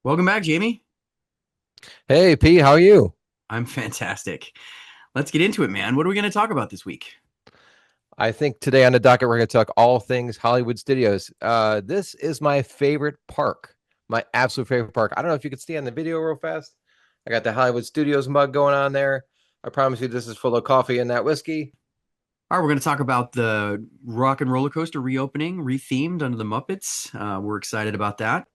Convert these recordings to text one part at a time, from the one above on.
Welcome back, Jamie. Hey Pete, how are you? I'm fantastic. Let's get into it, man. What are we going to talk about this week? I think today on the docket we're going to talk all things Hollywood Studios. This is my favorite park, my absolute favorite park. I don't know if you could see on the video real fast. I got the Hollywood Studios mug going on there. I promise you, this is full of coffee and that whiskey. All right, we're going to talk about the Rock and Roller Coaster reopening, rethemed under the Muppets. We're excited about that.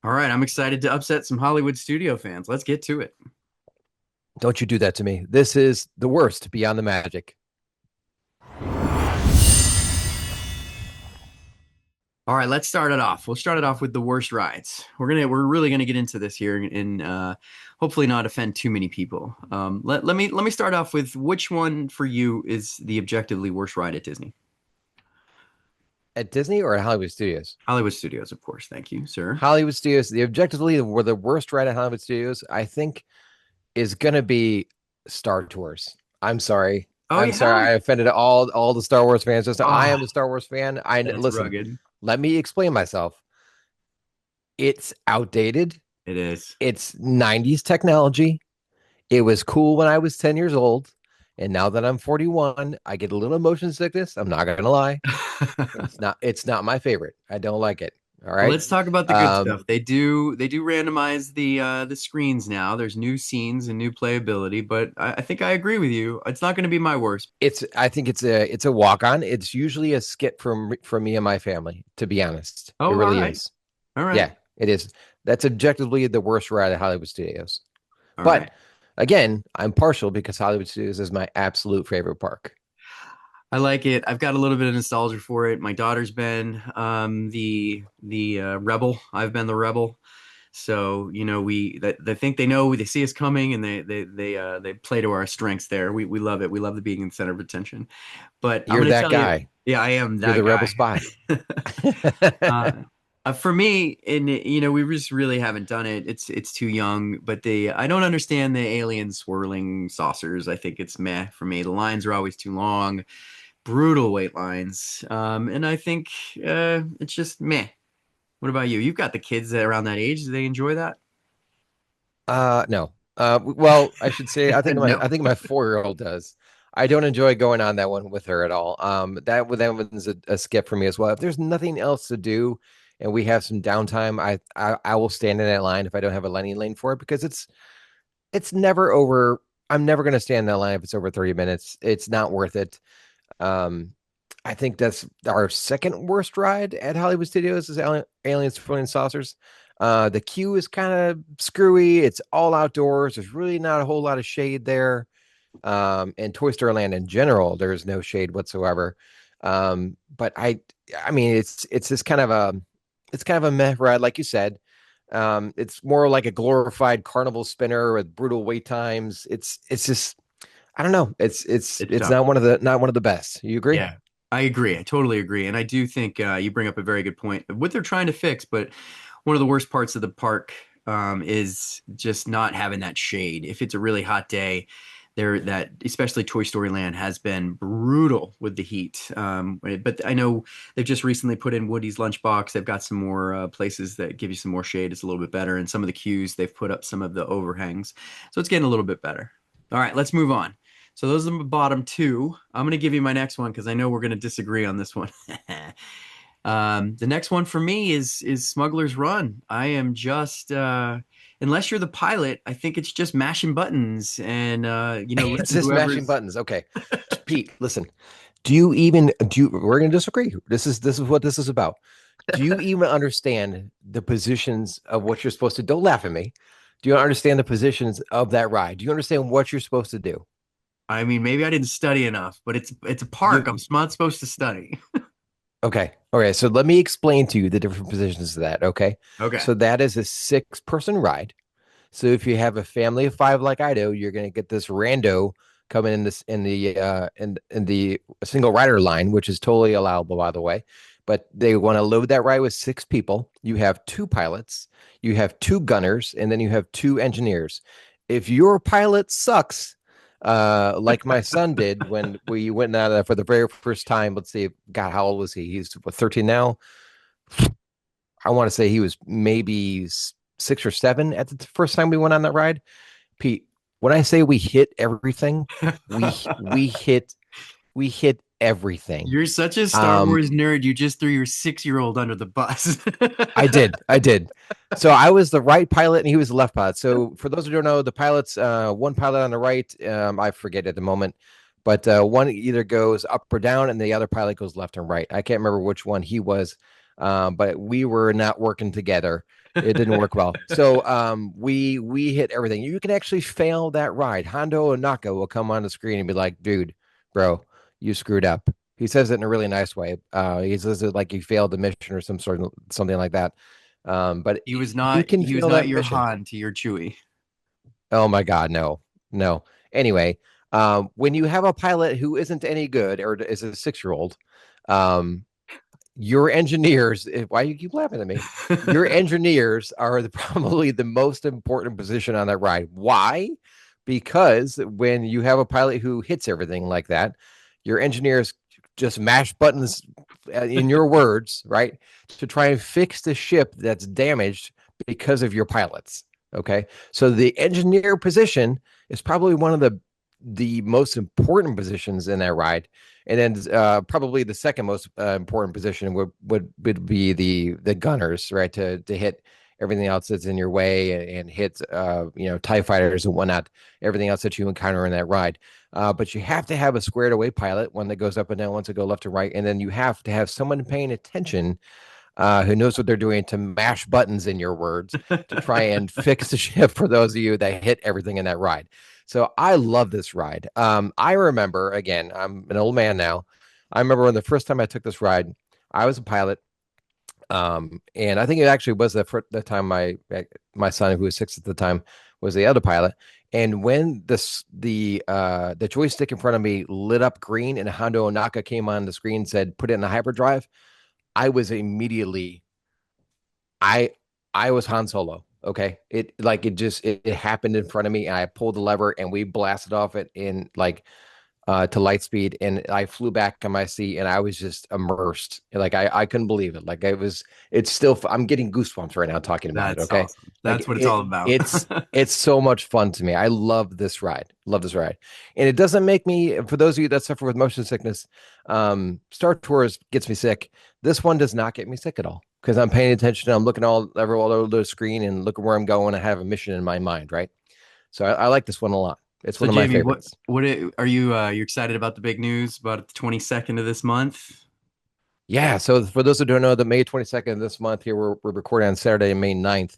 All right, I'm excited to upset some Hollywood studio fans. Let's get to it. Don't you do that to me. This is the worst beyond the magic. All right, let's start it off. We'll start it off with the worst rides. We're really gonna get into this here and hopefully not offend too many people. Let me start off with which one for you is the objectively worst ride at Disney? At Disney or at Hollywood Studios? Hollywood Studios, of course. Thank you, sir. Hollywood Studios, the objectively were the worst ride at Hollywood Studios, I think, is going to be Star Tours. I'm sorry. Oh I'm sorry. yeah. I offended all the Star Wars fans. Just I Oh, am a Star Wars fan. I that's listen. rugged. Let me explain myself. It's outdated. It is. It's 90s technology. It was cool when I was 10 years old. And now that I'm 41, I get a little motion sickness. I'm not gonna lie. It's not my favorite. I don't like it. All Well, right. let's talk about the good Um, stuff. They do randomize the screens now. There's new scenes and new playability, but I think I agree with you. It's not going to be my worst. I think it's a walk on. It's usually a skip from me and my family, to be honest. It Oh, all really right. is. All right. Yeah, it is. That's objectively the worst ride at Hollywood Studios. All right. But again, I'm partial because Hollywood Studios is my absolute favorite park. I like it. I've got a little bit of nostalgia for it. My daughter's been the rebel. I've been the rebel. So, they think they know, they see us coming, and they play to our strengths there. We love it. We love the being in the center of attention. But I'm You're going to that tell you, guy. yeah, I am You're that the rebel guy. spy. Uh, for me, and we just really haven't done it. It's too young, but I don't understand the alien swirling saucers. I think it's meh for me. The lines are always too long, brutal wait lines, and I think it's just meh. What about you? You've got the kids that around that age. Do they enjoy that? No. Well, I should say No. I think my 4-year-old does. I don't enjoy going on that one with her at all. That one's a skip for me as well. If there's nothing else to do and we have some downtime, I will stand in that line if I don't have a lining lane for it because it's never over. I'm never going to stand in that line if it's over 30 minutes. It's not worth it. Um, I think that's our second worst ride at Hollywood Studios is Aliens Flying Saucers. The queue is kind of screwy. It's all outdoors. There's really not a whole lot of shade there. And Toy Story Land in general, there's no shade whatsoever. But I mean, it's this kind of a meh ride, like you said. It's more like a glorified carnival spinner with brutal wait times. It's just I don't know. It's It's tough. not one of the best. You agree? Yeah, I agree. I totally agree. And I do think you bring up a very good point. What they're trying to fix, but one of the worst parts of the park is just not having that shade. If it's a really hot day, especially Toy Story Land has been brutal with the heat. But I know they've just recently put in Woody's Lunchbox. They've got some more places that give you some more shade. It's a little bit better. And some of the queues, they've put up some of the overhangs. So it's getting a little bit better. All right, let's move on. So those are the bottom two. I'm going to give you my next one because I know we're going to disagree on this one. The next one for me is Smuggler's Run. I am just unless you're the pilot, I think it's just mashing buttons and It's letting just mashing whoever's buttons. Okay, Pete, listen. Do you? We're going to disagree. This is what this is about. Do you even understand the positions of what you're supposed to? Don't laugh at me. Do you understand the positions of that ride? Do you understand what you're supposed to do? I mean, maybe I didn't study enough, but it's a park. You I'm not supposed to study. Okay. Okay. So let me explain to you the different positions of that. Okay. Okay. So that is a 6-person ride. So if you have a family of 5 like I do, you're going to get this rando coming in this in the single rider line, which is totally allowable, by the way. But they want to load that ride with 6 people. You have 2 pilots, you have 2 gunners, and then you have 2 engineers. If your pilot sucks, like my son did when we went out for the very first time. Let's see, God, how old was he? He's what, 13 now. I want to say he was maybe 6 or 7 at the first time we went on that ride. Pete, when I say we hit everything, we hit we hit everything. You're such a Star Um, Wars nerd. You just threw your 6-year-old under the bus. I did. So I was the right pilot and he was the left pilot. So for those who don't know, the pilots, one pilot on the right, I forget at the moment, but one either goes up or down, and the other pilot goes left and right. I can't remember which one he was, but we were not working together. It didn't work well. So we hit everything. You can actually fail that ride. Hondo Onaka will come on the screen and be like, "Dude, bro, you screwed up." He says it in a really nice way. He says it like you failed the mission or something like that. But He was you not can he was fail not that your mission. Han to your Chewie. Oh my God, no, no. Anyway, when you have a pilot who isn't any good or is a 6-year-old, um, your engineers, why you keep laughing at me? Your engineers are probably the most important position on that ride. Why? Because when you have a pilot who hits everything like that, your engineers just mash buttons, in your words, right, to try and fix the ship that's damaged because of your pilots. Okay, so the engineer position is probably one of the most important positions in that ride, and then probably the second most important position would be the gunners, right, to hit everything else that's in your way and hit TIE fighters and whatnot, everything else that you encounter in that ride. But you have to have a squared away pilot, one that goes up and down, one to go left to right, and then you have to have someone paying attention, who knows what they're doing to mash buttons, in your words, to try and fix the ship for those of you that hit everything in that ride. So I love this ride. I remember, again, I'm an old man now. I remember when the first time I took this ride, I was a pilot. And I think it actually was the time my son, who was 6 at the time, was the other pilot. And when the joystick in front of me lit up green and Hondo Onaka came on the screen and said, "Put it in the hyperdrive," I was immediately I I was Han Solo. Okay. It happened in front of me. And I pulled the lever and we blasted off it in like to light speed, and I flew back on my seat and I was just immersed. Like I couldn't believe it. Like it's still I'm getting goosebumps right now talking about it. That's Okay. awesome. Like That's what it's all about. it's so much fun to me. I love this ride. Love this ride. And it doesn't make me, for those of you that suffer with motion sickness, Star Tours gets me sick. This one does not get me sick at all because I'm paying attention. I'm looking all over the screen and looking where I'm going. I have a mission in my mind, right? So I like this one a lot. It's So one of my Jamie, favorites. are you excited about the big news about the 22nd of this month? Yeah. So for those who don't know, the May 22nd this month here, we're recording on Saturday, May 9th.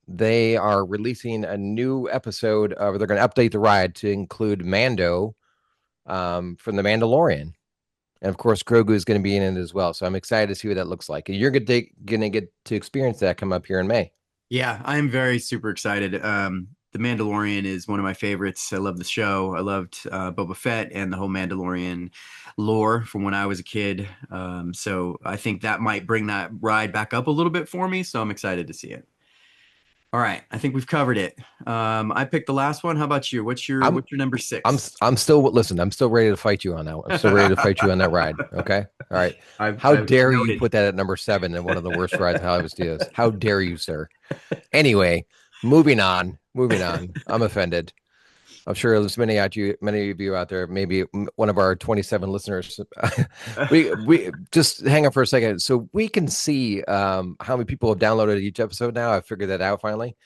They are releasing a new episode of, they're going to update the ride to include Mando, from The Mandalorian. And of course, Grogu is going to be in it as well. So I'm excited to see what that looks like. And you're going to get to experience that come up here in May. Yeah, I'm very super excited. The Mandalorian is one of my favorites. I love the show. I loved Boba Fett and the whole Mandalorian lore from when I was a kid. So I think that might bring that ride back up a little bit for me. So I'm excited to see it. All right, I think we've covered it. I picked the last one. How about you? I'm What's your number six? I'm still, listen, I'm still ready to fight you on that one. I'm still ready to fight you on that ride. Okay. All right. How I've dare you noted. put that at number 7 in one of the worst rides in Hollywood Studios? How dare you, sir? Anyway, moving on. Moving on. I'm offended. I'm sure there's many of you out there, maybe one of our 27 listeners. We just hang on for a second, so we can see how many people have downloaded each episode now. I figured that out finally.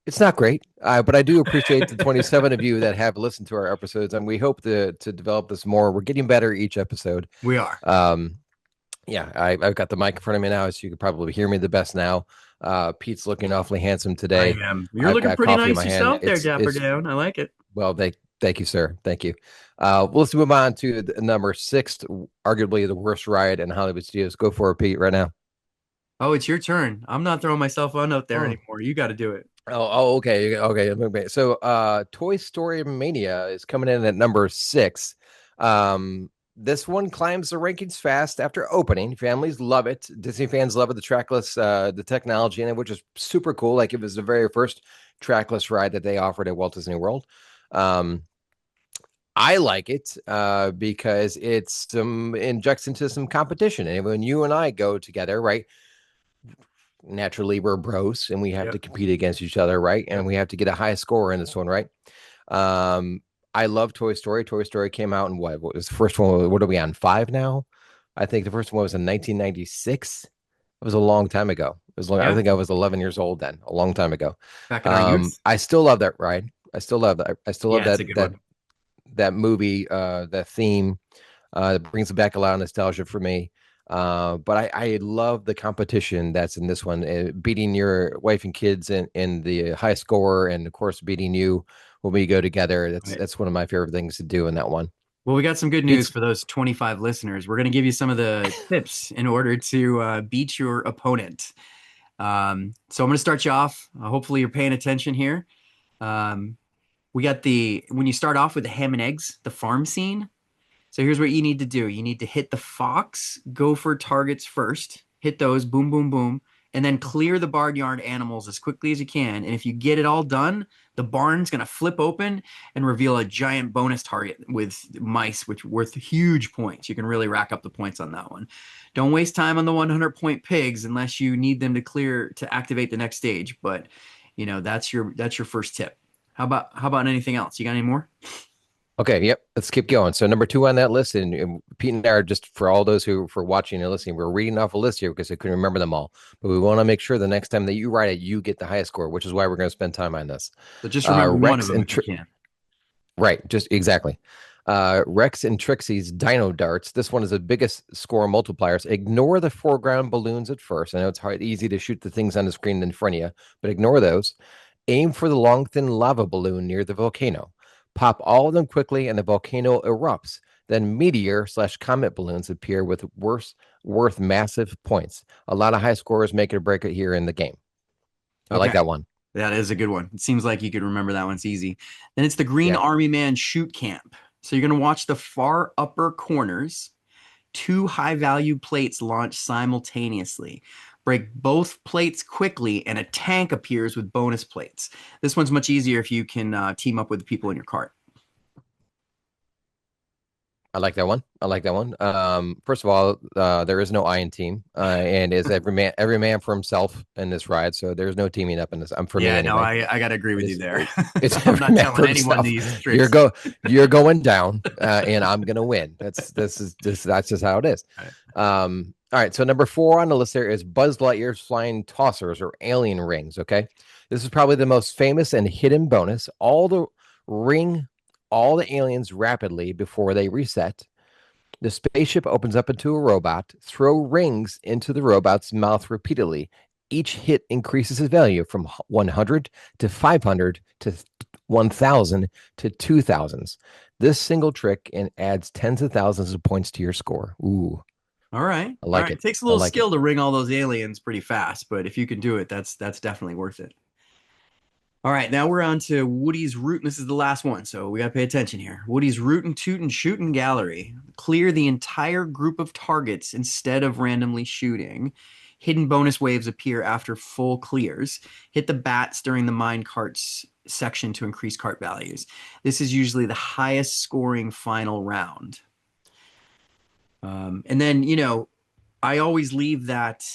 It's not great, but I do appreciate the 27 of you that have listened to our episodes, and we hope to develop this more. We're getting better each episode. We are. Yeah, I've got the mic in front of me now, so you can probably hear me the best now. Pete's looking awfully handsome I today. am. You're I've looking got pretty coffee in nice my hand. yourself there, Dapper Dan. I like it. Well, thank you, sir. Thank you. Well, let's move on to the number 6, arguably the worst ride in Hollywood Studios. Go for it, Pete, right now. Oh, it's your turn. I'm not throwing myself on out there Oh, anymore. You got to do it. okay. So, Toy Story Mania is coming in at number 6. This one climbs the rankings fast after opening. Families love it. Disney fans love it. The trackless, the technology in it, which is super cool. Like it was the very first trackless ride that they offered at Walt Disney World. Um, I like it because it's injects into some competition. And when you and I go together, right? naturally we're bros and we have to Yep. compete against each other, right? And Yep. we have to get a high score in this one, right? Um, I love Toy Story. Toy Story came out in what was the first one? What are we on? Five now? I think the first one was in 1996. It was a long time ago. It was long. I Yeah. think I was 11 years old then, a long time ago. Back in our youth. I still love that ride. I still love that. I still love Yeah, it's a good one. that movie, that theme. It brings back a lot of nostalgia for me. But I love the competition that's in this one, beating your wife and kids in the high score, and of course beating you when we go together. Right. That's one of my favorite things to do in that one. Well, we got some good news Pete's for those 25 listeners. We're going to give you some of the tips in order to beat your opponent. So I'm going to start you off. Hopefully, you're paying attention here. Um, we got when you start off with the ham and eggs, the farm scene. So here's what you need to do. You need to hit the fox gopher targets first, hit those, boom, boom, boom, and then clear the barnyard animals as quickly as you can. And if you get it all done, the barn's going to flip open and reveal a giant bonus target with mice, which worth huge points. You can really rack up the points on that one. Don't waste time on the 100-point pigs unless you need them to clear to activate the next stage. But that's your first tip. How about anything else? You got any more? Okay, yep. Let's keep going. So number two on that list, and Pete and I are just for all those who for watching and listening, we're reading off a list here because I couldn't remember them all. But we want to make sure the next time that you write it, you get the highest score, which is why we're going to spend time on this. So just remember one of Rex them and if you can. right, just exactly. Rex and Trixie's Dino Darts. This one is the biggest score multipliers. Ignore the foreground balloons at first. I know it's easy to shoot the things on the screen in front of you, but ignore those. Aim for the long, thin lava balloon near the volcano. Pop all of them quickly, and the volcano erupts. Then meteor/comet balloons appear with worth massive points. A lot of high scorers make it or break it here in the game. I like Okay. that one. That is a good one. It seems like you could remember that one's easy. Then it's the Green Yeah. Army Man shoot camp. So you're going to watch the far upper corners. Two high value plates launch simultaneously. Break both plates quickly, and a tank appears with bonus plates. This one's much easier if you can team up with the people in your cart. I like that one. I like that one. First of all, there is no I in team, and is every man for himself in this ride. So there's no teaming up in this. For me Yeah, no, anyway. I got to agree with you there. It's I'm every not man for telling anyone himself. these You're tricks. you're going down, and I'm gonna win. That's just how it is. Right. All right. So number 4 on the list there is Buzz Lightyear's flying tossers or alien rings. Okay, this is probably the most famous and hidden bonus. Ring all the aliens rapidly before they reset. The spaceship opens up into a robot. Throw rings into the robot's mouth repeatedly. Each hit increases his value from 100 to 500 to 1,000 to 2,000s. This single trick and adds tens of thousands of points to your score. Ooh, All right. I like All right. it. It takes a I little like it. skill to ring all those aliens pretty fast, but if you can do it, that's definitely worth it. All right, now we're on to Woody's Root. This is the last one, so we got to pay attention here. Woody's Root and Toot and Shootin' Gallery. Clear the entire group of targets instead of randomly shooting. Hidden bonus waves appear after full clears. Hit the bats during the mine carts section to increase cart values. This is usually the highest scoring final round. And then, I always leave that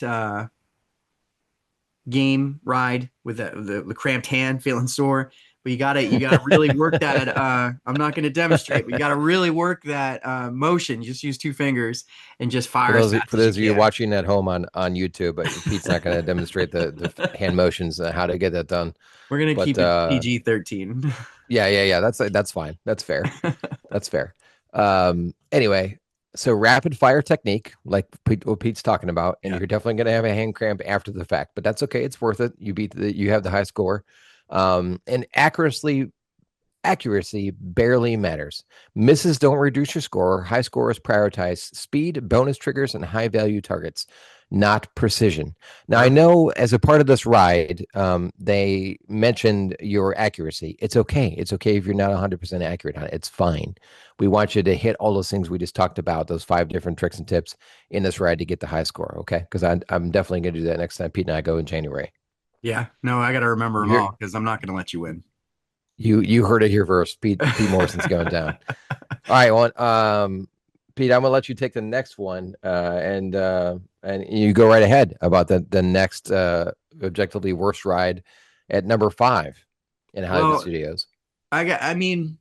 game ride with the cramped hand feeling sore, but you gotta really work that I'm not going to demonstrate, but you got to really work that motion. Just use two fingers and just fire as fast For as you those of you can. watching at home on YouTube, Pete's not going to demonstrate the hand motions, how to get that done. We're going to But keep it PG-13. yeah. That's fine. That's fair. That's fair. Anyway, so rapid fire technique, like what Pete's talking about, and Yeah. you're definitely going to have a hand cramp after the fact, but that's okay. It's worth it. You have the high score. And accuracy barely matters. Misses don't reduce your score. High scores prioritize speed, bonus triggers, and high value targets, not precision. Now, I know as a part of this ride, they mentioned your accuracy. It's okay. It's okay if you're not 100% accurate on it. It's fine. We want you to hit all those things we just talked about, those 5 different tricks and tips in this ride to get the high score. Okay. Because I'm definitely going to do that next time Pete and I go in January. Yeah, no, I got to remember them all because I'm not going to let you win. You heard it here first. Pete Morrison's going down. All right, well, Pete, I'm gonna let you take the next one, and you go right ahead about the next objectively worst ride at number 5 in Hollywood Well, Studios. I mean,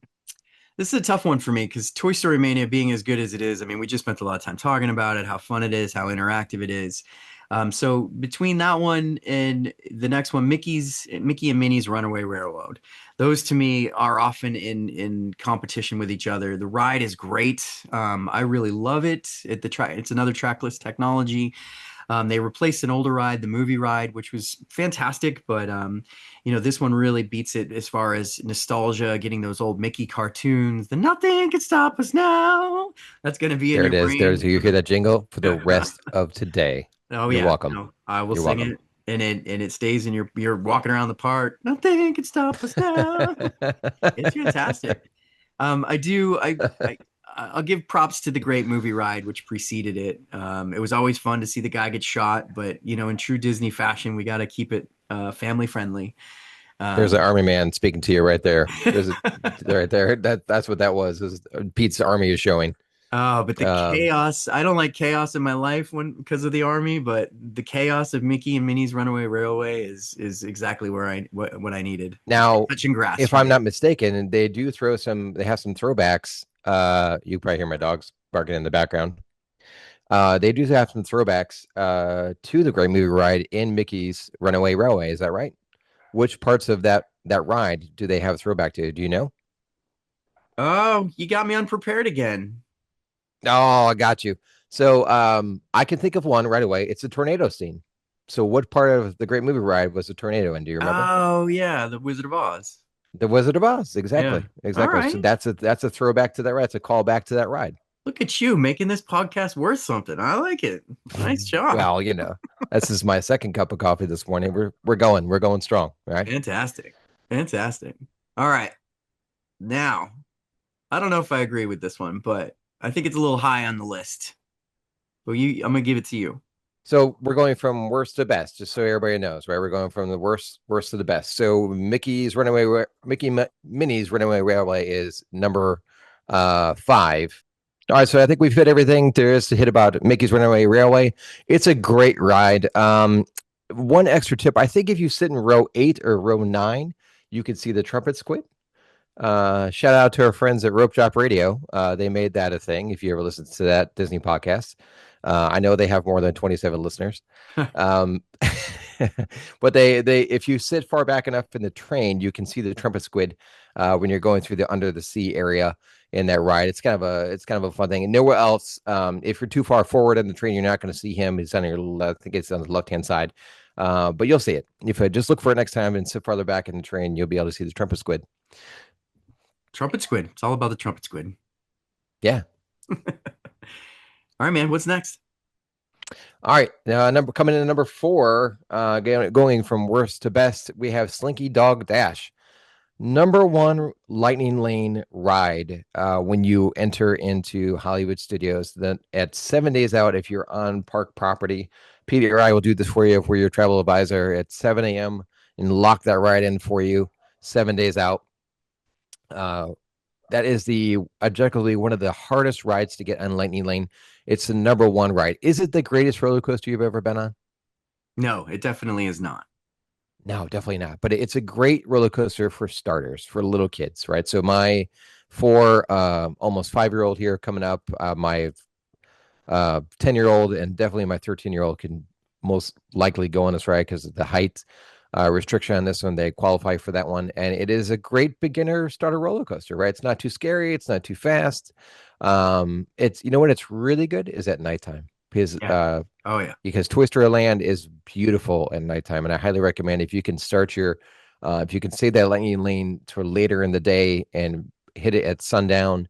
this is a tough one for me because Toy Story Mania being as good as it is, I mean, we just spent a lot of time talking about it, how fun it is, how interactive it is. So between that one and the next one, Mickey and Minnie's Runaway Railroad, those to me are often in competition with each other. The ride is great. I really love it. It's another trackless technology. They replaced an older ride, the movie ride, which was fantastic, but this one really beats it as far as nostalgia, getting those old Mickey cartoons. The Nothing Can Stop Us Now. That's going to be in There your it is. There's brain. you hear that jingle for the rest of today. Oh You're yeah, welcome. no, I will You're sing welcome. it, and it stays in your. You're walking around the park. Nothing can stop us now. It's fantastic. I do. I'll give props to the great movie ride, which preceded it. It was always fun to see the guy get shot, but in true Disney fashion, we got to keep it family friendly. There's an Um, army man speaking to you right there. There's a right there. That's what that was. Pete's army is showing. oh, but the Um, chaos! I don't like chaos in my life when because of the army, but the chaos of Mickey and Minnie's Runaway Railway is exactly where what I needed. It's like Now, touching grass if for I'm me. not mistaken, they do throw some. They have some throwbacks. You probably hear my dogs barking in the background. They do have some throwbacks to the Great Movie Ride in Mickey's Runaway Railway. Is that right? Which parts of that ride do they have a throwback to? Do you know? Oh, you got me unprepared again. Oh, I got you. So I can think of one right away. It's a tornado scene. So what part of the Great Movie Ride was a tornado in? Do you remember? Oh yeah, the Wizard of Oz. The Wizard of Oz. Yeah. Exactly. All Exactly. So right. that's a throwback to that ride. It's a callback to that ride. Look at you making this podcast worth something. I like it. Nice job. Well, this is my second cup of coffee this morning. We're going strong, right? Fantastic. Fantastic. All right. Now, I don't know if I agree with this one, but I think it's a little high on the list. But I'm gonna give it to you. So we're going from worst to best, just so everybody knows, right? We're going from the worst to the best. So Minnie's Runaway Railway is number 5. All right, so I think we've hit everything there is to hit about Mickey's Runaway Railway. It's a great ride. One extra tip: I think if you sit in row 8 or row 9, you can see the trumpet squid. Shout out to our friends at Rope Drop Radio. They made that a thing. If you ever listen to that Disney podcast, I know they have more than 27 listeners. Um, but if you sit far back enough in the train, you can see the trumpet squid when you're going through the under the sea area in that ride. It's kind of a fun thing. And nowhere else, if you're too far forward in the train, you're not going to see him. He's on your left. I think it's on the left hand side. But you'll see it. If I just look for it next time and sit farther back in the train, you'll be able to see the trumpet squid. Trumpet squid. It's all about the trumpet squid. Yeah. All right, man. What's next? All right. Now, coming in at number 4, going from worst to best, we have Slinky Dog Dash. Number 1 Lightning Lane ride when you enter into Hollywood Studios. Then at 7 days out, if you're on park property, Peter or I will do this for you if we're your travel advisor at 7 a.m. and lock that ride in for you 7 days out. That is the objectively one of the hardest rides to get on Lightning Lane. It's the number 1 ride. Is it the greatest roller coaster you've ever been on? No, it definitely is not. No, definitely not. But it's a great roller coaster for starters, for little kids, right? So my 4, almost 5-year-old here coming up, my 10-year-old and definitely my 13-year-old can most likely go on this ride because of the height restriction on this one. They qualify for that one. And it is a great beginner starter roller coaster, right? It's not too scary. It's not too fast. It's, when it's really good is at nighttime because, Yeah. Oh yeah. because Toy Story Land is beautiful at nighttime. And I highly recommend if you can if you can save that Lightning Lane to later in the day and hit it at sundown,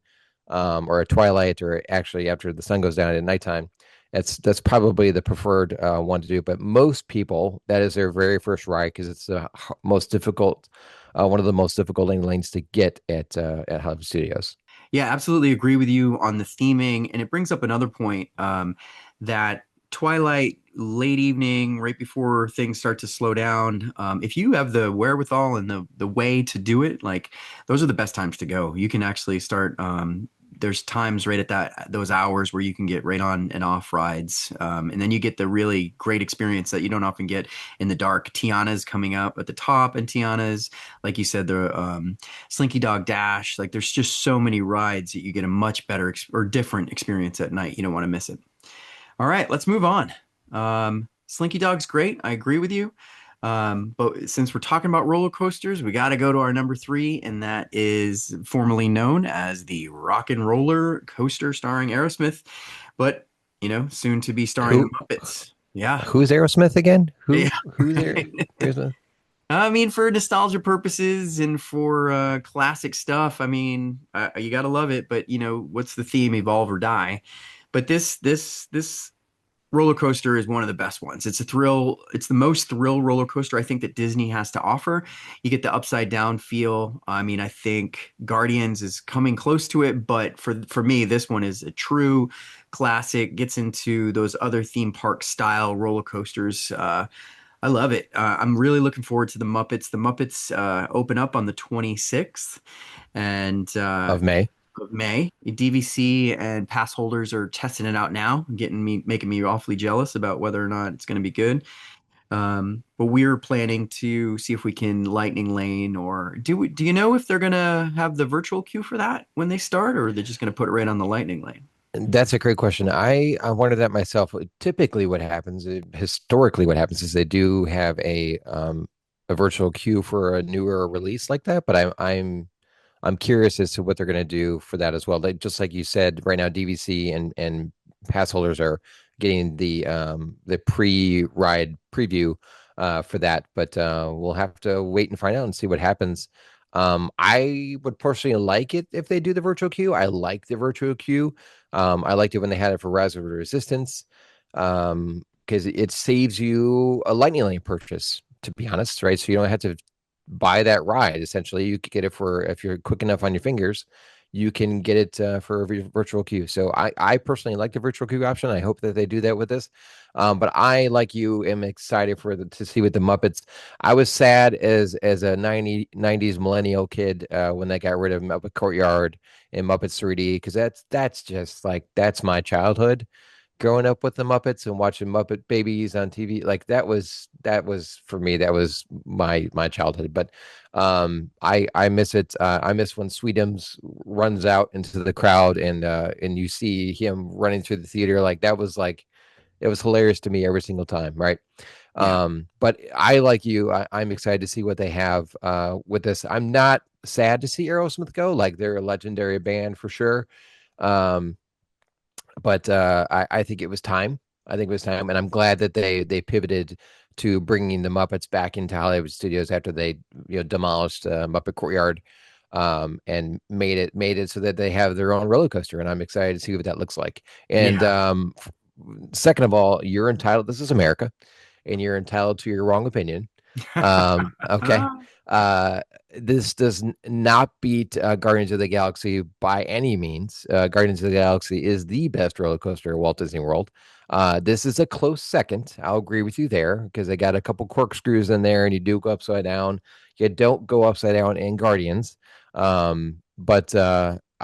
or at twilight, or actually after the sun goes down at nighttime, that's probably the preferred one to do. But most people, that is their very first ride because it's the most difficult, one of the most difficult lanes to get at Hollywood Studios. Yeah, absolutely agree with you on the theming. And it brings up another point that twilight, late evening, right before things start to slow down, if you have the wherewithal and the way to do it, like those are the best times to go. You can actually start there's times right at those hours where you can get right on and off rides, and then you get the really great experience that you don't often get in the dark. Tiana's coming up at the top, and Tiana's, like you said, the Slinky Dog Dash. Like there's just so many rides that you get a much better or different experience at night. You don't want to miss it. All right, let's move on. Slinky Dog's great. I agree with you. But since we're talking about roller coasters, we got to go to our number three, and that is formerly known as the Rock and Roller Coaster starring Aerosmith, but soon to be starring the Who Muppets. Yeah. who's Aerosmith again? Yeah. Who's Aerosmith? I mean, for nostalgia purposes and for classic stuff, I mean, you gotta love it. But what's the theme? Evolve or die. But this roller coaster is one of the best ones. It's a thrill. It's the most thrill roller coaster I think that Disney has to offer. You get the upside down feel. I mean, I think Guardians is coming close to it, but for me, this one is a true classic. Gets into those other theme park style roller coasters. I love it. I'm really looking forward to the Muppets. The Muppets open up on the 26th, and Of May. of May. DVC and pass holders are testing it out now, making me awfully jealous about whether or not it's going to be good. But we're planning to see if we can Lightning Lane, or do you know if they're going to have the virtual queue for that when they start, or are they just going to put it right on the Lightning Lane? That's a great question. I wondered that myself. Typically, historically, what happens is they do have a virtual queue for a newer release like that. But I'm curious as to what they're going to do for that as well. Just like you said, right now DVC and pass holders are getting the pre-ride preview for that, but we'll have to wait and find out and see what happens. I would personally like it if they do the virtual queue. I like the virtual queue. I liked it when they had it for Rise of Resistance, because it saves you a Lightning Lane purchase, to be honest, right? So you don't have to buy that ride. Essentially, you could get it for, if you're quick enough on your fingers, you can get it for a virtual queue. So I personally like the virtual queue option. I hope that they do that with this. But I, like you, am excited to see what the Muppets. I was sad as a 90s millennial kid when they got rid of Muppet Courtyard and Muppets 3D, because that's just like, that's my childhood, growing up with the Muppets and watching Muppet Babies on TV. Like that was for me, that was my childhood. But I miss it. I miss when Sweetums runs out into the crowd and you see him running through the theater. Like it was hilarious to me every single time, right? Yeah. But I, like you, I'm excited to see what they have with this. I'm not sad to see Aerosmith go. Like, they're a legendary band for sure. Um, but I think it was time. I think it was time, and I'm glad that they pivoted to bringing the Muppets back into Hollywood Studios after they demolished Muppet Courtyard, and made it so that they have their own roller coaster, and I'm excited to see what that looks like. And Yeah. second of all, you're entitled. This is America, and you're entitled to your wrong opinion. Okay. Uh, this does not beat Guardians of the Galaxy by any means. Guardians of the Galaxy is the best roller coaster at Walt Disney World. This is a close second. I'll agree with you there, because they got a couple corkscrews in there, and you do go upside down. You don't go upside down in Guardians. But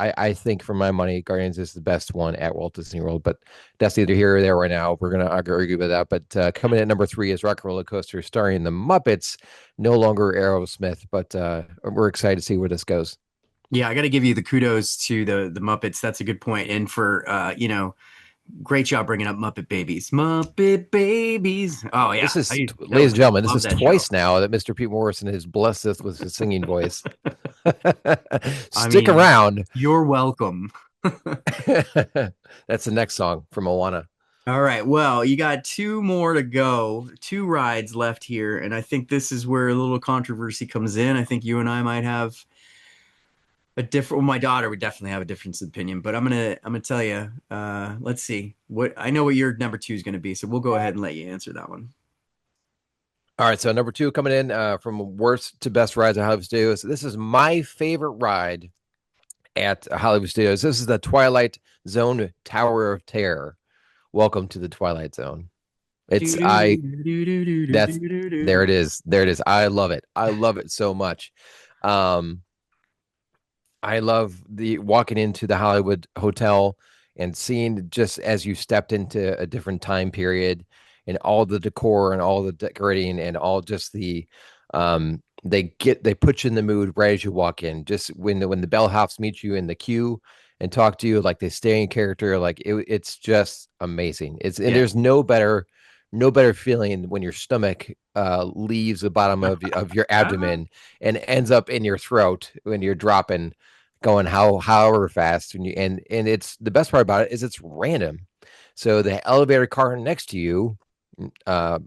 I think, for my money, Guardians is the best one at Walt Disney World. But that's neither here or there right now. We're going to argue about that. But coming in at number three is Rock and Roller Coaster starring the Muppets, no longer Aerosmith. But we're excited to see where this goes. Yeah, I got to give you the kudos to the Muppets. That's a good point. And for great job bringing up Muppet Babies. Muppet Babies. Oh yeah, This is, that ladies was and gentlemen, this love is that show. twice now that Mr. Pete Morrison has blessed us with his singing voice. I Stick mean, around. you're welcome. That's the next song from Moana. All right, well, you got two more to go, two rides left here, and I think this is where a little controversy comes in. I think you and I might have a different, well, my daughter would definitely have a difference of opinion, but I'm gonna tell you. Let's see what I know what your number two is gonna be, so we'll go ahead and let you answer that one. All right, so number two coming in from worst to best rides at Hollywood Studios. This is my favorite ride at Hollywood Studios. This is the Twilight Zone Tower of Terror. Welcome to the Twilight Zone. It's I that's There it is. There it is. I love it. I love it so much. Um I love the walking into the Hollywood Hotel and seeing just as you stepped into a different time period and all the decor and all the decorating and all just they put you in the mood right as you walk in. Just when the bellhops meet you in the queue and talk to you, like they stay in character, like it's just amazing. It's and Yeah. there's no better feeling when your stomach leaves the bottom of your abdomen and ends up in your throat when you're dropping going however fast and it's the best part about it is it's random. So the elevator car next to you uh,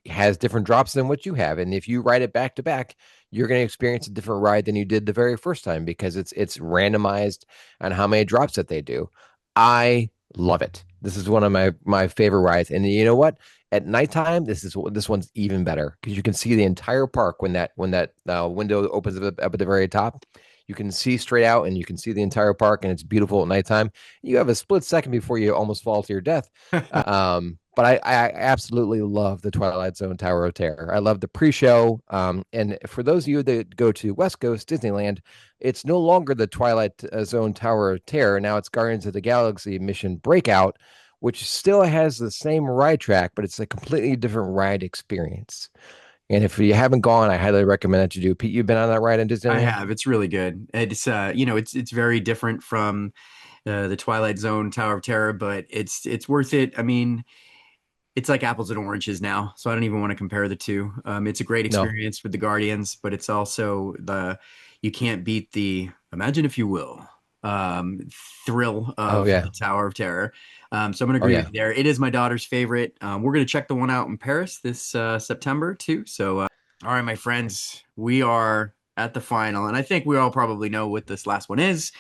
has different drops than what you have, and if you ride it back to back, you're going to experience a different ride than you did the very first time because it's randomized on how many drops that they do. I love it. This is one of my favorite rides, and you know what? At nighttime, this one's even better because you can see the entire park when that window opens up at the very top. You can see straight out, and you can see the entire park, and it's beautiful at nighttime. You have a split second before you almost fall to your death, but I absolutely love the Twilight Zone Tower of Terror. I love the pre-show. And for those of you that go to West Coast Disneyland, it's no longer the Twilight Zone Tower of Terror. Now it's Guardians of the Galaxy Mission Breakout, which still has the same ride track, but it's a completely different ride experience. And if you haven't gone, I highly recommend that you do. Pete, you've been on that ride in I Disneyland? have. It's really good. It's it's very different from the Twilight Zone Tower of Terror, but it's worth it. I mean, it's like apples and oranges now, so I don't even want to compare the two. It's a great No. experience with the Guardians, but it's also the you can't beat the imagine if you will um, thrill Oh of yeah. the Tower of Terror. So I'm gonna Oh agree with yeah. you there. It is my daughter's favorite. We're gonna check the one out in Paris this September too. So all right, my friends, we are at the final, and I think we all probably know what this last one is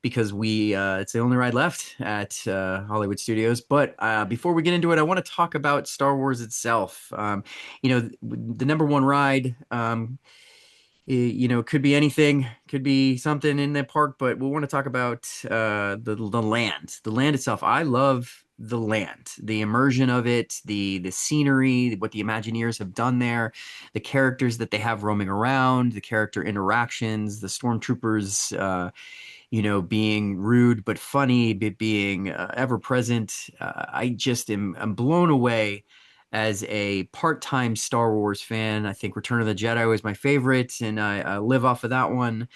because we it's the only ride left at Hollywood Studios. But before we get into it, I want to talk about Star Wars itself. The number one ride. Could be anything, could be something in the park, but we want to talk about the land itself. I love the land, the immersion of it, the scenery, what the Imagineers have done there, the characters that they have roaming around, the character interactions, the stormtroopers. Being rude but funny, but being ever present. I just am I'm blown away as a part-time Star Wars fan. I think Return of the Jedi was my favorite, and I live off of that one.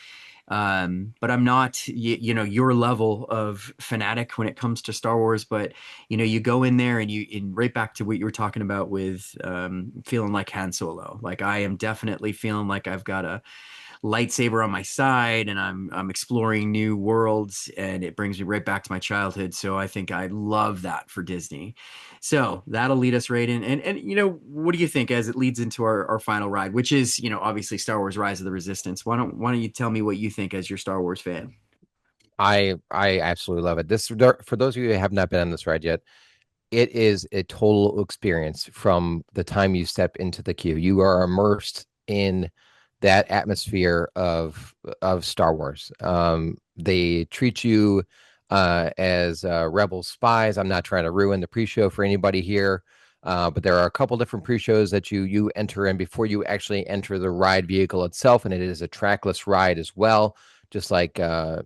But I'm not, your level of fanatic when it comes to Star Wars. But you go in there and right back to what you were talking about with feeling like Han Solo. Like I am definitely feeling like I've got a lightsaber on my side and I'm exploring new worlds and it brings me right back to my childhood. So I think I love that for Disney. So that'll lead us right in. And what do you think as it leads into our final ride, which is, obviously Star Wars Rise of the Resistance. Why don't you tell me what you think as your Star Wars fan? I absolutely love it. This for those of you who have not been on this ride yet, it is a total experience from the time you step into the queue. You are immersed in that atmosphere of Star Wars. They treat you as rebel spies. I'm not trying to ruin the pre-show for anybody here, but there are a couple different pre-shows that you enter in before you actually enter the ride vehicle itself, and it is a trackless ride as well, just like the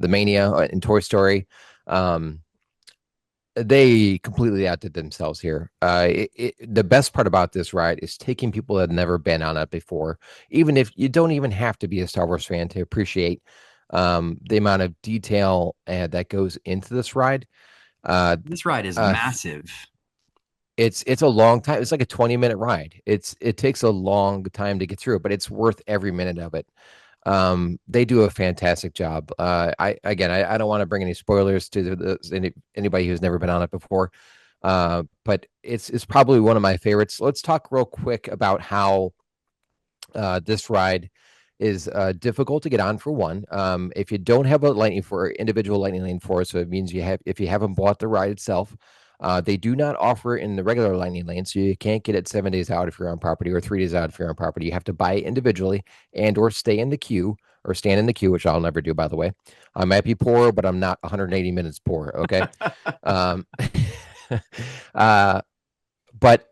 Mania in Toy Story. Um, they completely outdid themselves here. The best part about this ride is taking people that have never been on it before, even if you don't even have to be a Star Wars fan to appreciate the amount of detail that goes into this ride. Uh, This ride is uh, massive. it's a long time. It's like a 20-minute ride. It takes a long time to get through it, but it's worth every minute of it. They do a fantastic job. I don't want to bring any spoilers to anybody who's never been on it before. But it's probably one of my favorites. Let's talk real quick about how this ride is difficult to get on for one. If you don't have a individual lightning lane for it, so it means if you haven't bought the ride itself, they do not offer it in the regular lightning lane, so you can't get it 7 days out if you're on property or 3 days out if you're on property. You have to buy it individually and or stay in the queue or stand in the queue, which I'll never do, by the way. I might be poor, but I'm not 180 minutes poor. Okay. Um, uh, but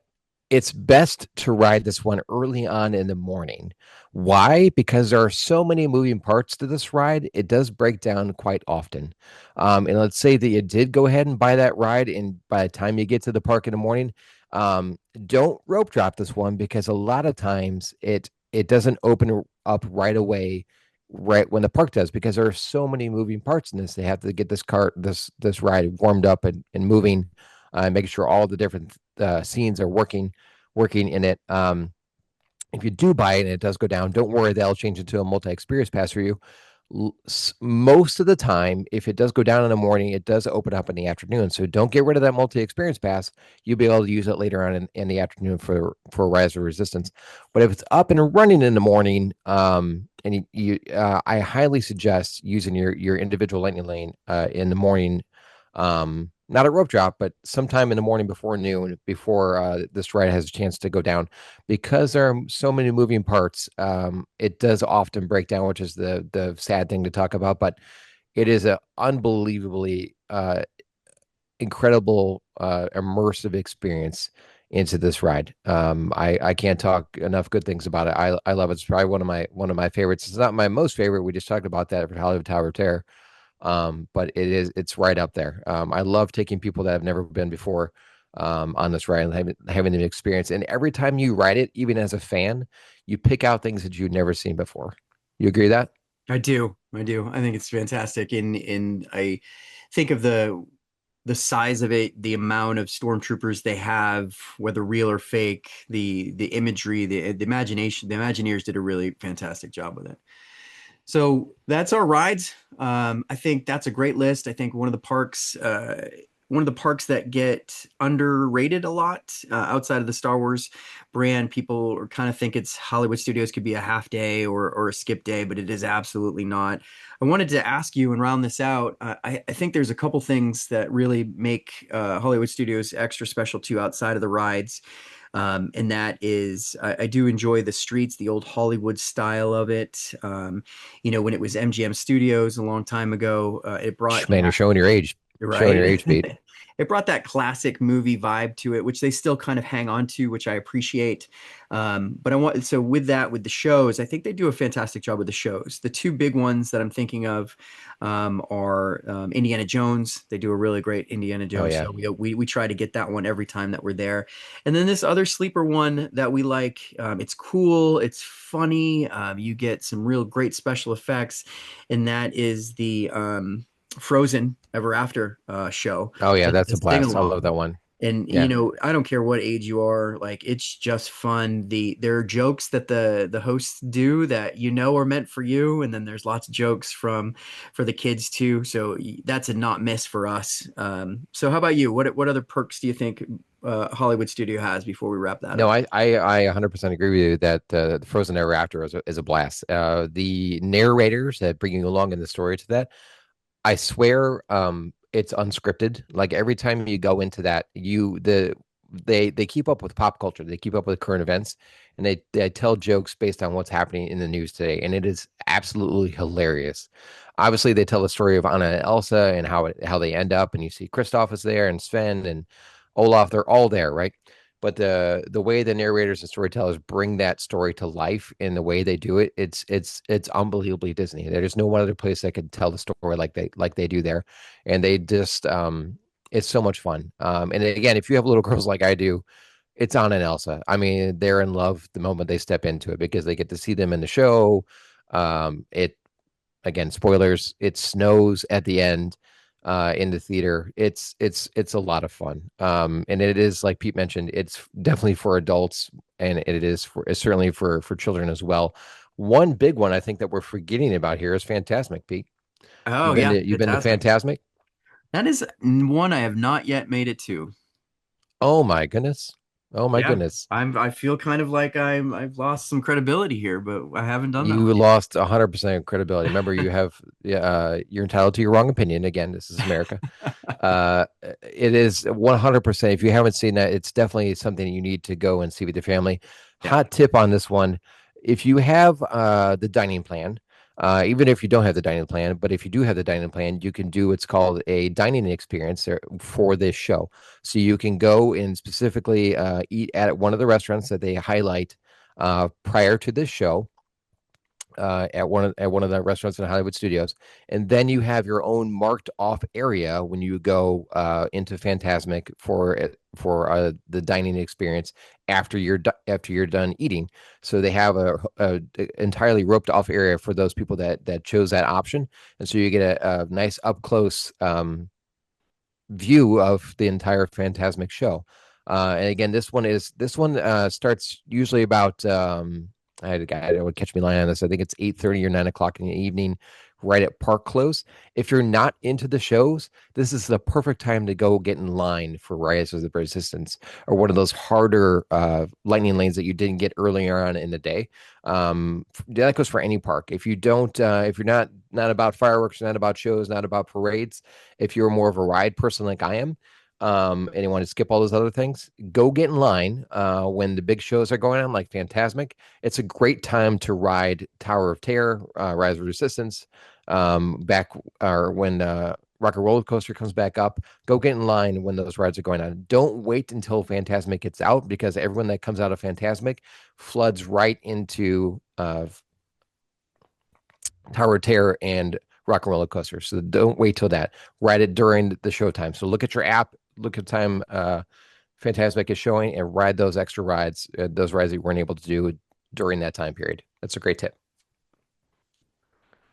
It's best to ride this one early on in the morning. Why? Because there are so many moving parts to this ride. It does break down quite often. And let's say that you did go ahead and buy that ride, and by the time you get to the park in the morning, don't rope drop this one because a lot of times it doesn't open up right away, right when the park does, because there are so many moving parts in this. They have to get this ride warmed up and moving, making sure all the different scenes are working in it. If you do buy it and it does go down, don't worry, they'll change it to a multi-experience pass for you. Most of the time, if it does go down in the morning, it does open up in the afternoon. So don't get rid of that multi-experience pass. You'll be able to use it later on in the afternoon for Rise of Resistance. But if it's up and running in the morning, and I highly suggest using your individual lightning lane in the morning. Not a rope drop, but sometime in the morning before noon, before this ride has a chance to go down, because there are so many moving parts. It does often break down, which is the sad thing to talk about. But it is an unbelievably incredible immersive experience into this ride. I can't talk enough good things about it. I love it. It's probably one of my favorites. It's not my most favorite. We just talked about that for Hollywood Tower of Terror. But it's right up there. I love taking people that have never been before on this ride and having them experience. And every time you ride it, even as a fan, you pick out things that you've never seen before. You agree with that? I do. I do. I think it's fantastic. And I think of the size of it, the amount of stormtroopers they have, whether real or fake, the imagery, the imagination, the Imagineers did a really fantastic job with it. So that's our rides. I think that's a great list. I think one of the parks that get underrated a lot outside of the Star Wars brand. People kind of think it's Hollywood Studios could be a half day or a skip day, but it is absolutely not. I wanted to ask you and round this out. I think there's a couple things that really make Hollywood Studios extra special too outside of the rides. And that is, I do enjoy the streets, the old Hollywood style of it. When it was MGM Studios a long time ago, it brought Man, you're showing your age. Showing your right? age, Pete. It brought that classic movie vibe to it, which they still kind of hang on to, which I appreciate. But with that, with the shows, I think they do a fantastic job with the shows. The two big ones that I'm thinking of are Indiana Jones. They do a really great Indiana Oh Jones yeah. show. We try to get that one every time that we're there. And then this other sleeper one that we like, it's cool, it's funny. You get some real great special effects, and that is the Frozen Ever After show. Oh yeah, that's The a sing blast. I love along. that one. And Yeah. I don't care what age you are, like it's just fun. There are jokes that the hosts do that are meant for you, and then there's lots of jokes for the kids too. So that's a not miss for us. So how about you? What other perks do you think Hollywood Studio has before we wrap that No, up? I 100% agree with you that the Frozen Ever After is a blast. The narrators that bring you along in the story to that, I swear, it's unscripted. Like every time you go into that, they keep up with pop culture. They keep up with current events, and they tell jokes based on what's happening in the news today, and it is absolutely hilarious. Obviously, they tell the story of Anna and Elsa and how they end up, and you see Kristoff is there and Sven and Olaf. They're all there, right? But the way the narrators and storytellers bring that story to life in the way they do it, it's unbelievably Disney. There's no one other place that can tell the story like they do there, and they just it's so much fun. And again, if you have little girls like I do, it's Anna and Elsa. I mean, they're in love the moment they step into it because they get to see them in the show. It again, spoilers. It snows at the end in the theater. It's a lot of fun. And it is like Pete mentioned, it's definitely for adults, and it's certainly for children as well. One big one I think that we're forgetting about here is Fantasmic, Pete. Oh You've been yeah, to you've been to fantastic. Fantasmic? That is one I have not yet made it to. Oh my goodness. Oh my Yeah, goodness. I feel kind of like I've lost some credibility here, but I haven't done that You one yet. lost 100% credibility. Remember, you're entitled to your wrong opinion. Again, this is America. It is 100%. If you haven't seen that, it's definitely something you need to go and see with your family. Yeah. Hot tip on this one: if you have the dining plan, even if you don't have the dining plan. But if you do have the dining plan, you can do what's called a dining experience for this show. So you can go and specifically eat at one of the restaurants that they highlight prior to this show, at one of the restaurants in Hollywood Studios, and then you have your own marked off area when you go into Fantasmic for the dining experience after you're done eating. So they have a entirely roped off area for those people that chose that option, and so you get a nice up close view of the entire Fantasmic show. And again, this one starts usually about I had a guy that would catch me lying on this. I think it's 8:30 or 9 o'clock in the evening, right at park close. If you're not into the shows, this is the perfect time to go get in line for Rise of the Resistance or one of those harder lightning lanes that you didn't get earlier on in the day. That goes for any park. If you don't, if you're not about fireworks, not about shows, not about parades, if you're more of a ride person like I am, and you want to skip all those other things, go get in line when the big shows are going on, like Fantasmic. It's a great time to ride Tower of Terror, Rise of Resistance, back or when Rocket Roller Coaster comes back up. Go get in line when those rides are going on. Don't wait until Fantasmic gets out, because everyone that comes out of Fantasmic floods right into Tower of Terror and Rock and Roller Coaster. So don't wait till that. Ride it during the showtime. So look at your app, look at the time Fantasmic is showing, and ride those extra rides, those rides that you weren't able to do during that time period. That's a great tip.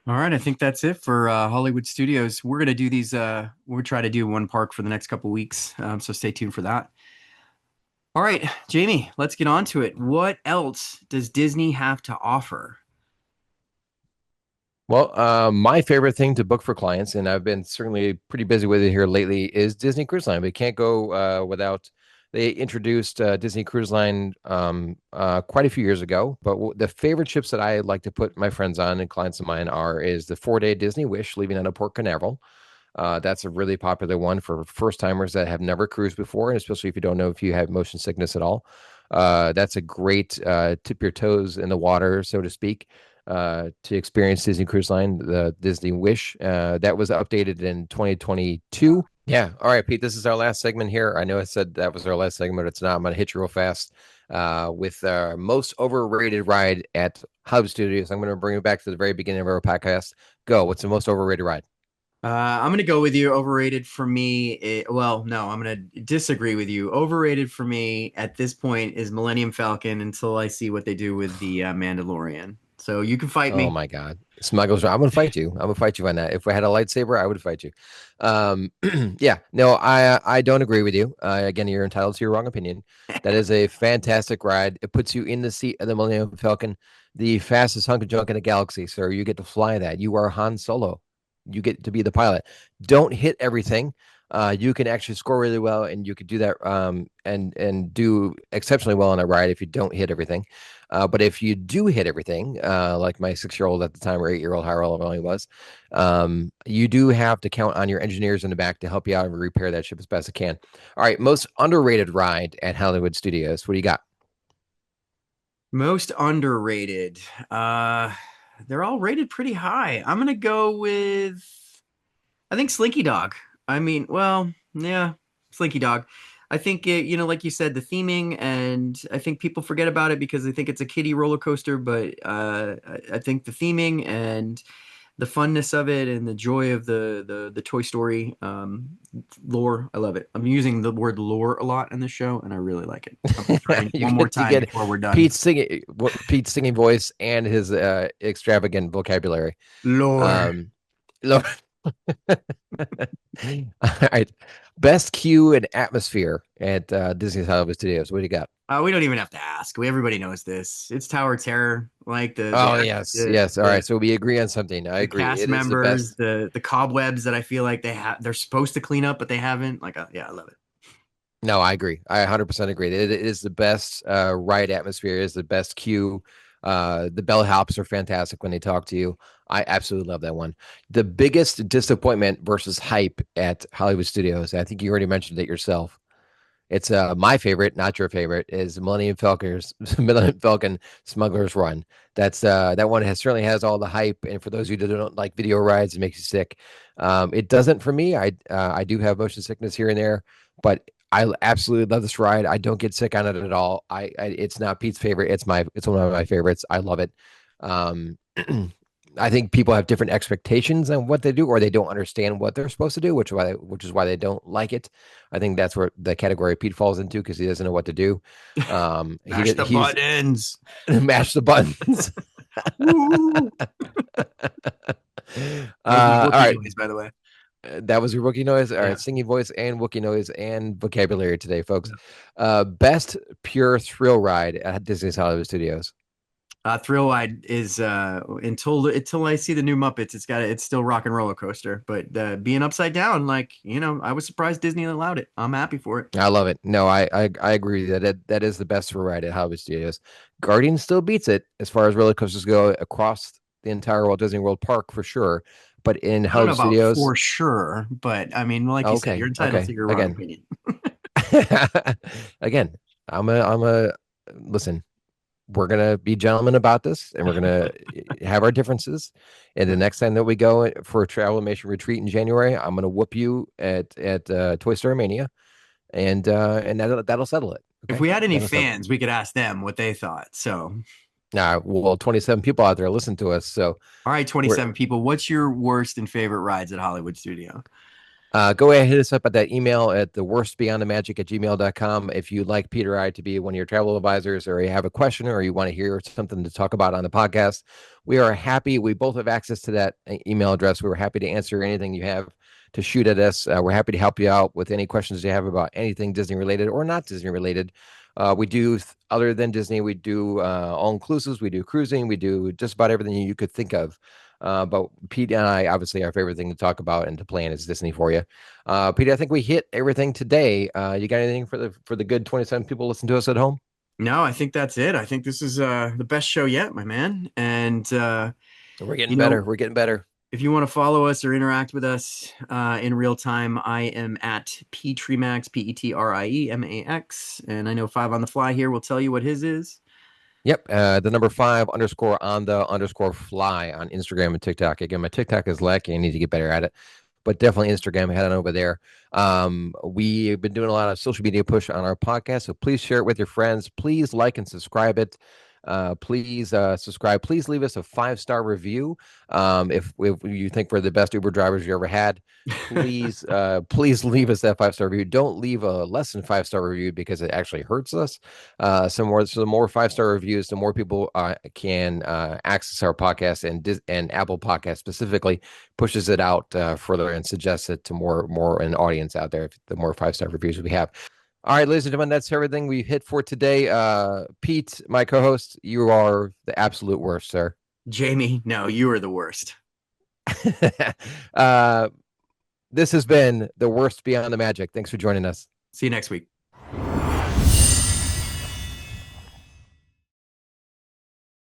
All right, I think that's it for Hollywood Studios. We're gonna do these. We'll try to do one park for the next couple weeks, so stay tuned for that. All right, Jamie, let's get on to it. What else does Disney have to offer? Well, my favorite thing to book for clients, and I've been certainly pretty busy with it here lately, is Disney Cruise Line. We can't go without. They introduced Disney Cruise Line quite a few years ago, but the favorite ships that I like to put my friends on and clients of mine is the 4-day Disney Wish, leaving out of Port Canaveral. That's a really popular one for first timers that have never cruised before, and especially if you don't know if you have motion sickness at all. That's a great tip your toes in the water, so to speak, to experience Disney Cruise Line, the Disney Wish. That was updated in 2022. Yeah. All right, Pete, this is our last segment here. I know I said that was our last segment. It's not. I'm going to hit you real fast with our most overrated ride at Hub Studios. I'm going to bring you back to the very beginning of our podcast. Go. What's the most overrated ride? I'm gonna go with you. Overrated for me. Well, no, I'm gonna disagree with you. Overrated for me at this point is Millennium Falcon until I see what they do with the Mandalorian. So you can fight Oh me. my God. Smuggles. I'm gonna fight you. I'm gonna fight you on that. If I had a lightsaber, I would fight you. Um, yeah, no, I don't agree with you. Again, you're entitled to your wrong opinion. That is a fantastic ride. It puts you in the seat of the Millennium Falcon, the fastest hunk of junk in the galaxy, sir. You get to fly that. You are Han Solo. You get to be the pilot. Don't hit everything. You can actually score really well, and you could do that and do exceptionally well on a ride if you don't hit everything. But if you do hit everything, like my 6-year-old at the time or 8-year-old, however old he was, you do have to count on your engineers in the back to help you out and repair that ship as best as can. All right, most underrated ride at Hollywood Studios. What do you got? Most underrated. They're all rated pretty high. I'm gonna go with I think Slinky Dog. I mean, well, yeah, Slinky Dog. I think it, like you said, the theming, and I think people forget about it because they think it's a kiddie roller coaster, but I think the theming and the funness of it and the joy of the Toy Story lore, I love it. I'm using the word lore a lot in this show, and I really like it. I'm gonna try You one more get to time get before we're done. Pete's singing voice and his extravagant vocabulary. Lore. Um, look, all right. Best queue and atmosphere at Disney's Hollywood Studios. What do you got? We don't even have to ask. Everybody knows this. It's Tower of Terror, like Oh, yes, yes. All the right, so we agree on something. I the agree. cast It is the members, best. the cobwebs that I feel like they're supposed to clean up, but they haven't. Like, yeah, I love it. No, I agree. I 100% agree. It is the best ride atmosphere. It is the best queue. The bellhops are fantastic when they talk to you. I absolutely love that one. The biggest disappointment versus hype at Hollywood Studios. I think you already mentioned it yourself. It's my favorite, not your favorite, is Millennium Falcon's Millennium Falcon Smuggler's Run. That one certainly has all the hype, and for those of you that don't like video rides, it makes you sick. It doesn't for me. I do have motion sickness here and there, but I absolutely love this ride. I don't get sick on it at all. It's not Pete's favorite. It's one of my favorites. I love it. Um, I think people have different expectations on what they do, or they don't understand what they're supposed to do, which is why they don't like it. I think that's where the category Pete falls into because he doesn't know what to do. Mash the He's buttons. mash the buttons. Woo! That was my All Wookiee right, noise, by the way. that was your Wookiee noise. All Yeah. right, singing voice and Wookiee noise and vocabulary today, folks. Best pure thrill ride at Disney's Hollywood Studios. Thrill Ride is until I see the new Muppets, it's still rock and roller coaster. But being upside down, like I was surprised Disney allowed it. I'm happy for it. I love it. No, I agree that is the best ride at Hollywood Studios. Guardian still beats it as far as roller coasters go across the entire Walt Disney World Park for sure. But in I don't know Hollywood about Studios, for sure, but I mean, like you said, okay, you're entitled okay, to your own again, opinion. again, I'm a listen. We're gonna be gentlemen about this, and we're gonna have our differences. And the next time that we go for a Travelmation retreat in January, I'm gonna whoop you at Toy Story Mania, and that'll settle it. If Okay, we had any that'll settle. fans, we could ask them what they thought. So, Now, well, 27 people out there listen to us, so all right, we're 27 people, what's your worst and favorite rides at Hollywood Studio? go ahead and hit us up at that email at the worstbeyondthemagic at gmail.com. If you'd like Peter I to be one of your travel advisors, or you have a question, or you want to hear something to talk about on the podcast, we are happy. We both have access to that email address. We're happy to answer anything you have to shoot at us. We're happy to help you out with any questions you have about anything Disney related or not Disney related. We do, other than Disney, we do all inclusives, we do cruising, we do just about everything you could think of. But Pete and I, obviously, our favorite thing to talk about and to plan is Disney for you. Pete, I think we hit everything today. You got anything for the good 27 people listening to us at home? No, I think that's it. I think this is the best show yet, my man. And We're getting you better. know, We're getting better. if you want to follow us or interact with us in real time, I am at Petriemax, Petriemax, and I know Five on the Fly here will tell you what his is. Yep. The number 5 underscore on the underscore fly on Instagram and TikTok. Again, my TikTok is lacking. I need to get better at it, but definitely Instagram. Head on over there. We've been doing a lot of social media push on our podcast, so please share it with your friends. Please like and subscribe it. Please subscribe. Please leave us a 5-star review. If you think we're the best Uber drivers you ever had, please leave us that 5-star review. Don't leave a less than 5-star review because it actually hurts us. So the more 5-star reviews, the more people can access our podcast, and Apple Podcast specifically pushes it out further and suggests it to more an audience out there. The more 5-star reviews we have. All right, ladies and gentlemen, that's everything we hit for today. Pete, my co-host, you are the absolute worst, sir. Jamie, no, you are the worst. uh, this has been the worst beyond the magic. Thanks for joining us. See you next week.